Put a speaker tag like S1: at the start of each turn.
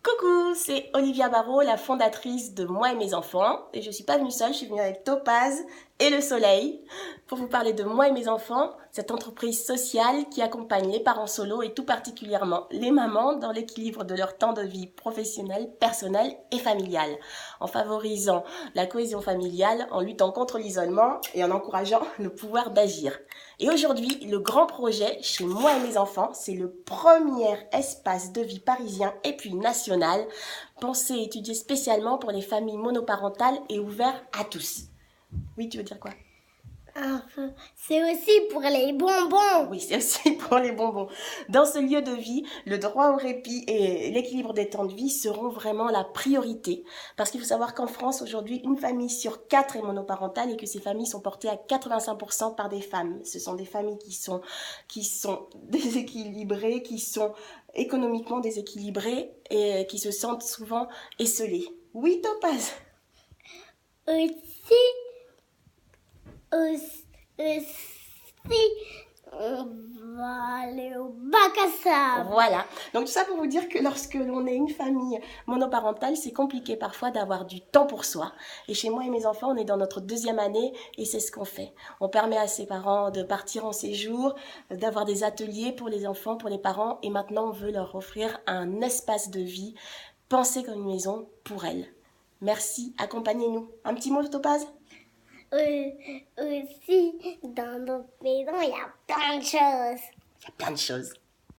S1: Coucou, c'est Olivia Barrault, la fondatrice de Moi et mes enfants. Et je suis pas venue seule, je suis venue avec Topaz et le Soleil pour vous parler de Moi et mes enfants, cette entreprise sociale qui accompagne les parents solos et tout particulièrement les mamans dans l'équilibre de leur temps de vie professionnel, personnel et familial, en favorisant la cohésion familiale, en luttant contre l'isolement et en encourageant le pouvoir d'agir. Et aujourd'hui, le grand projet chez Moi et mes enfants, c'est le premier espace de vie parisien et puis national, pensé et étudié spécialement pour les familles monoparentales et ouvert à tous. Oui, tu veux dire quoi?
S2: C'est aussi pour les bonbons.
S1: Oui, c'est aussi pour les bonbons. Dans ce lieu de vie, le droit au répit et l'équilibre des temps de vie seront vraiment la priorité. Parce qu'il faut savoir qu'en France, aujourd'hui, une famille sur 4 est monoparentale et que ces familles sont portées à 85% par des femmes. Ce sont des familles qui sont déséquilibrées, qui sont économiquement déséquilibrées et qui se sentent souvent esselées. Oui, Topaz?
S2: Aussi, aussi, on va aller au bac à sable.
S1: Voilà. Donc tout ça pour vous dire que lorsque l'on est une famille monoparentale, c'est compliqué parfois d'avoir du temps pour soi. Et chez moi et mes enfants, on est dans notre 2e année et c'est ce qu'on fait. On permet à ses parents de partir en séjour, d'avoir des ateliers pour les enfants, pour les parents. Et maintenant, on veut leur offrir un espace de vie pensé comme une maison pour elles. Merci, accompagnez-nous. Un petit mot de Topaz?
S2: Aussi, dans notre maison, il y a plein de choses.
S1: Il y a plein de choses.